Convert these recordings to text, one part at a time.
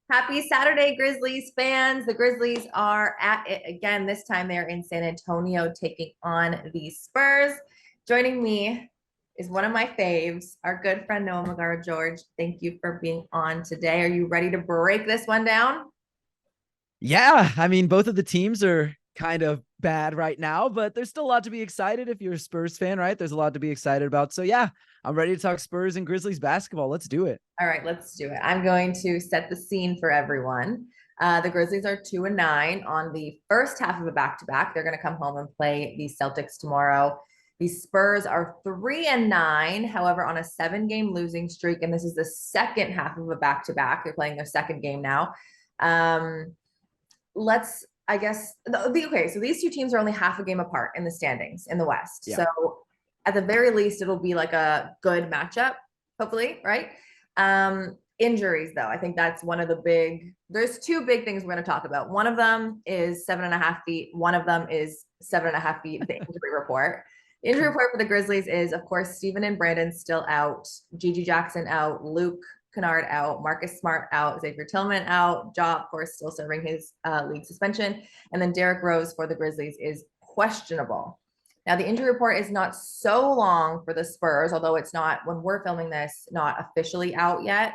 Happy Saturday, Grizzlies fans. The Grizzlies are at it again. This time they're in San Antonio taking on the Spurs. Joining me is one of my faves, our good friend Noah McGarr. George, thank you for being on today. Are you ready to break this one down? Yeah, I mean, both of the teams are kind of bad right now, but there's still a lot to be excited if you're a Spurs fan, right? There's a lot to be excited about. So yeah, I'm ready to talk Spurs and Grizzlies basketball. Let's do it. All right, let's do it. I'm going to set the scene for everyone. The Grizzlies are 2-9 on the first half of a back-to-back. They're going to come home and play the Celtics tomorrow. The Spurs are 3-9, however, on a 7-game losing streak, and this is the second half of a back-to-back. They're playing their second game now. Um, I guess, okay, so these two teams are only half a game apart in the standings in the West. Yeah. So at the very least, it'll be like a good matchup, hopefully, right? Injuries, though, I think that's one of the there's two big things we're going to talk about. One of them is 7.5 feet. One of them is 7.5 feet, the injury report. The injury report for the Grizzlies is, of course, Steven and Brandon still out, Gigi Jackson out, Luke Kennard out, Marcus Smart out, Xavier Tillman out, Ja, of course, still serving his league suspension. And then Derrick Rose for the Grizzlies is questionable. Now, the injury report is not so long for the Spurs, although it's not, when we're filming this, not officially out yet.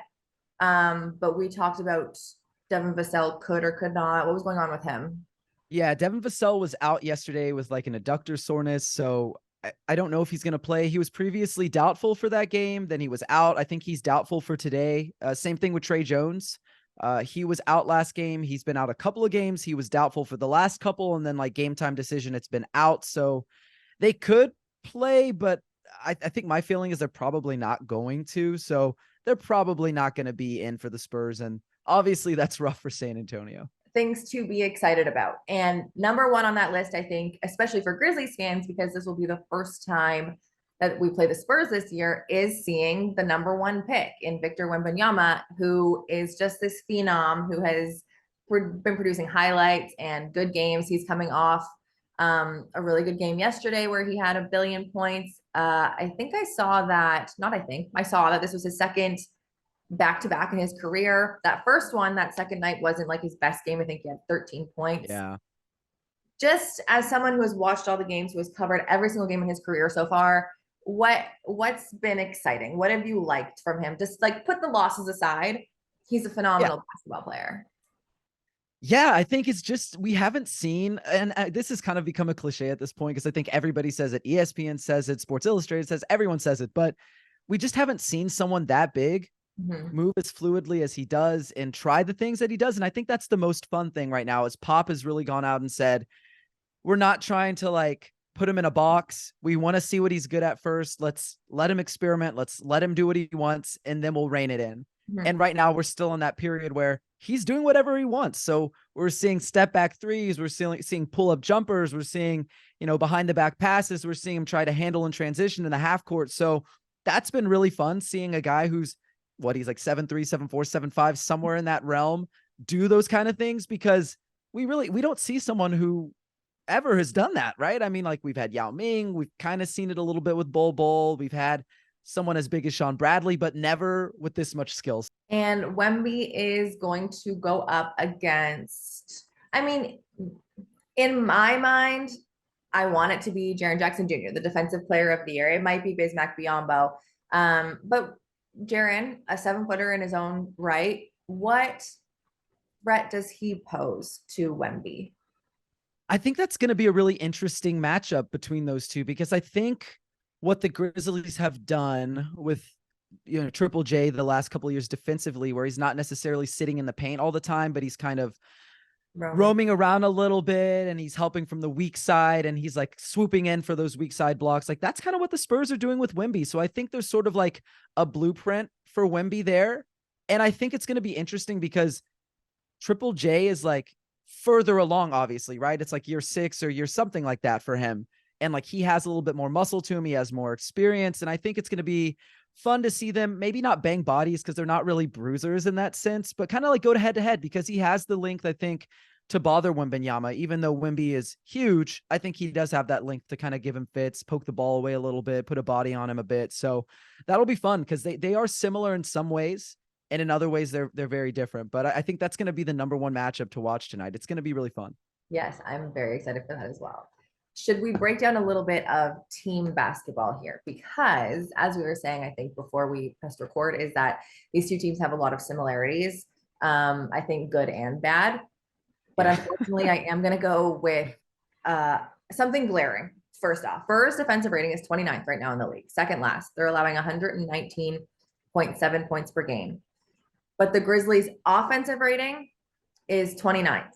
But we talked about Devin Vassell could or could not. What was going on with him? Yeah, Devin Vassell was out yesterday with like an adductor soreness, so I don't know if he's going to play. He was previously doubtful for that game, then he was out. I think he's doubtful for today. Same thing with Trey Jones. He was out last game. He's been out a couple of games. He was doubtful for the last couple, and then like game time decision, it's been out. So they could play, but I think my feeling is they're probably not going to. So they're probably not going to be in for the Spurs. And obviously that's rough for San Antonio. Things to be excited about. And number one on that list, I think, especially for Grizzlies fans, because this will be the first time that we play the Spurs this year, is seeing the number one pick in Victor Wembanyama, who is just this phenom who has been producing highlights and good games. He's coming off a really good game yesterday where he had 1 billion points. I think I saw that, not I think, I saw that this was his second back to back in his career. That first one, that second night, wasn't like his best game. I think he had 13 points. Yeah. Just as someone who has watched all the games, who has covered every single game in his career so far, what's been exciting? What have you liked from him? Just like put the losses aside, he's a Yeah. phenomenal basketball player. Yeah, I think it's just we haven't seen, and this has kind of become a cliche at this point because I think everybody says it. ESPN says it, Sports Illustrated says, everyone says it, but we just haven't seen someone that big Mm-hmm. move as fluidly as he does and try the things that he does. And I think that's the most fun thing right now is Pop has really gone out and said, we're not trying to like put him in a box. We want to see what he's good at first. Let's let him experiment. Let's let him do what he wants, and then we'll rein it in. Mm-hmm. And right now we're still in that period where he's doing whatever he wants. So we're seeing step back threes. We're seeing pull up jumpers. We're seeing, behind the back passes. We're seeing him try to handle and transition in the half court. So that's been really fun seeing a guy who's he's like 7'3", 7'4", 7'5", somewhere in that realm, do those kind of things, because we don't see someone who ever has done that, right? I mean, like we've had Yao Ming, we've kind of seen it a little bit with Bol, we've had someone as big as Sean Bradley, but never with this much skills. And Wemby is going to go up against, I mean, in my mind, I want it to be Jaren Jackson Jr., the defensive player of the year. It might be Bismack Biyombo. But Jaren, a 7-footer in his own right, what threat does he pose to Wemby? I think that's going to be a really interesting matchup between those two, because I think what the Grizzlies have done with Triple J the last couple of years defensively, where he's not necessarily sitting in the paint all the time, but he's kind of roaming around a little bit and he's helping from the weak side and he's like swooping in for those weak side blocks. Like that's kind of what the Spurs are doing with Wemby. So I think there's sort of like a blueprint for Wemby there. And I think it's going to be interesting because Triple J is like further along, obviously, right? It's like year 6 or year something like that for him. And like he has a little bit more muscle to him. He has more experience. And I think it's going to be fun to see them maybe not bang bodies because they're not really bruisers in that sense, but kind of like go to head because he has the length, I think, to bother Wembanyama. Even though Wemby is huge, I think he does have that length to kind of give him fits, poke the ball away a little bit, put a body on him a bit. So that'll be fun because they are similar in some ways. and in other ways they're very different. But I think that's going to be the number one matchup to watch tonight. It's going to be really fun. Yes, I'm very excited for that as well. Should we break down a little bit of team basketball here? Because as we were saying, I think before we pressed record, is that these two teams have a lot of similarities. I think good and bad. But unfortunately, I am going to go with something glaring. First off, first defensive rating is 29th right now in the league. Second last, they're allowing 119.7 points per game. But the Grizzlies' offensive rating is 29th.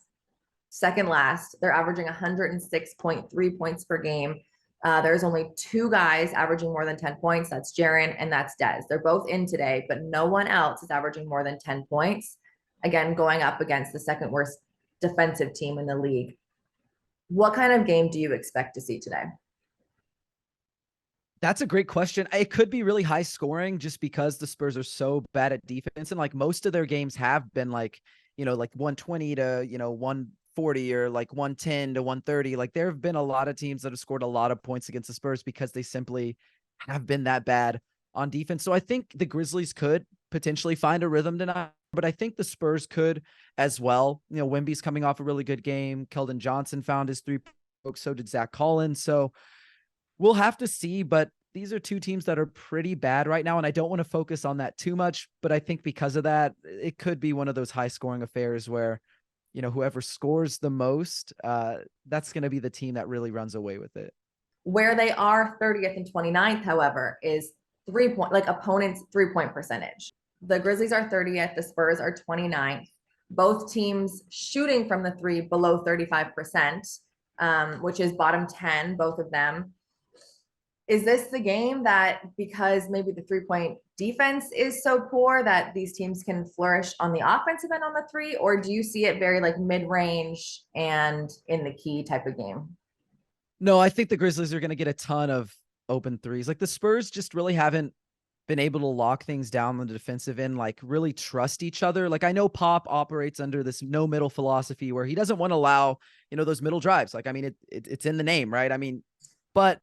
Second last, they're averaging 106.3 points per game. There's only two guys averaging more than 10 points. That's Jaren and that's Dez. They're both in today, but no one else is averaging more than 10 points. Again, going up against the second worst defensive team in the league. What kind of game do you expect to see today? That's a great question. It could be really high scoring just because the Spurs are so bad at defense. And like most of their games have been like, like 120 to, 140 or like 110 to 130. Like there have been a lot of teams that have scored a lot of points against the Spurs because they simply have been that bad on defense. So I think the Grizzlies could potentially find a rhythm tonight, but I think the Spurs could as well. Wemby's coming off a really good game. Keldon Johnson found his three. So did Zach Collins. So we'll have to see, but these are two teams that are pretty bad right now. And I don't want to focus on that too much, but I think because of that, it could be one of those high scoring affairs where, whoever scores the most, that's going to be the team that really runs away with it. Where they are 30th and 29th, however, is opponents' 3-point percentage. The Grizzlies are 30th, the Spurs are 29th. Both teams shooting from the three below 35%, which is bottom 10, both of them. Is this the game that, because maybe the 3-point defense is so poor, that these teams can flourish on the offensive end on the three? Or do you see it very like mid-range and in the key type of game? No, I think the Grizzlies are going to get a ton of open threes. Like the Spurs just really haven't been able to lock things down on the defensive end, like really trust each other. Like I know Pop operates under this no middle philosophy where he doesn't want to allow, those middle drives. Like, I mean, it's in the name, right? I mean, but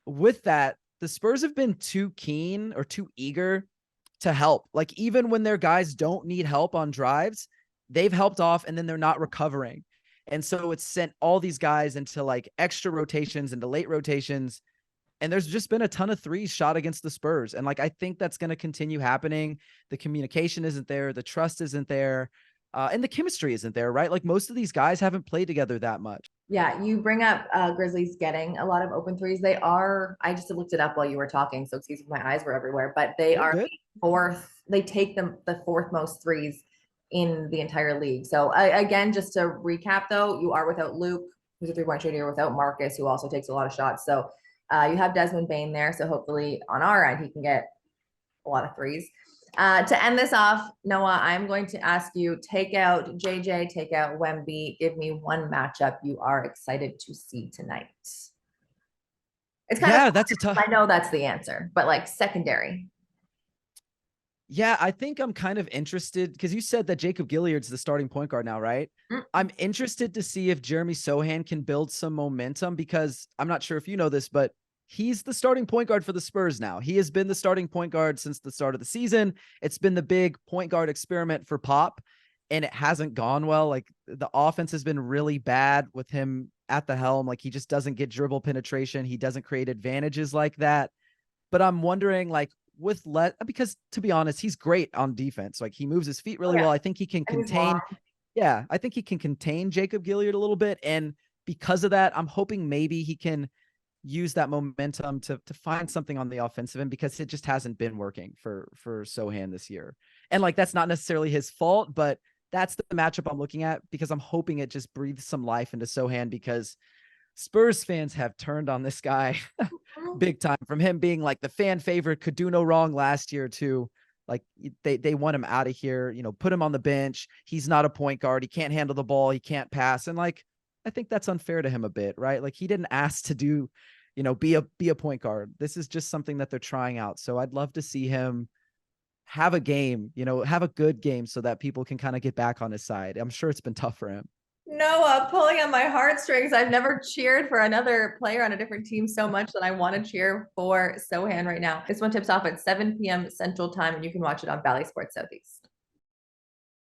with that, the Spurs have been too keen or too eager to help. Like even when their guys don't need help on drives, they've helped off and then they're not recovering. And so it's sent all these guys into like extra rotations, into late rotations. And there's just been a ton of threes shot against the Spurs. And like, I think that's going to continue happening. The communication isn't there. The trust isn't there. And the chemistry isn't there, right? Like most of these guys haven't played together that much. Yeah, you bring up Grizzlies getting a lot of open threes. They are, I just looked it up while you were talking, so excuse me, my eyes were everywhere, but they are good. fourth. They take them the fourth most threes in the entire league. So again, just to recap though, you are without Luke, who's a 3-point shooter. You're without Marcus, who also takes a lot of shots. So you have Desmond Bane there. So hopefully on our end, he can get a lot of threes. To end this off, Noah, I'm going to ask you, take out JJ, take out Wemby. Give me one matchup you are excited to see tonight. It's kind of, that's a tough. I know that's the answer, but like secondary. Yeah, I think I'm kind of interested because you said that Jacob Gilyard's the starting point guard now, right? I'm interested to see if Jeremy Sohan can build some momentum because I'm not sure if you know this, but he's the starting point guard for the Spurs now. He has been the starting point guard since the start of the season. It's been the big point guard experiment for Pop, and it hasn't gone well. Like the offense has been really bad with him at the helm. Like he just doesn't get dribble penetration. He doesn't create advantages like that. But I'm wondering, like, because to be honest, he's great on defense. Like he moves his feet really well. I think he can contain. Yeah, I think he can contain Jacob Gilyard a little bit. And because of that, I'm hoping maybe he can use that momentum to find something on the offensive end because it just hasn't been working for Sohan this year. And like, that's not necessarily his fault, but that's the matchup I'm looking at because I'm hoping it just breathes some life into Sohan because Spurs fans have turned on this guy big time, from him being like the fan favorite, could do no wrong last year to like they want him out of here, put him on the bench. He's not a point guard. He can't handle the ball. He can't pass. And like, I think that's unfair to him a bit, right? Like he didn't ask to do, be a point guard. This is just something that they're trying out. So I'd love to see him have a game, have a good game so that people can kind of get back on his side. I'm sure it's been tough for him. Noah, pulling on my heartstrings. I've never cheered for another player on a different team so much that I want to cheer for Sohan right now. This one tips off at 7 p.m. Central Time, and you can watch it on Valley Sports Southeast.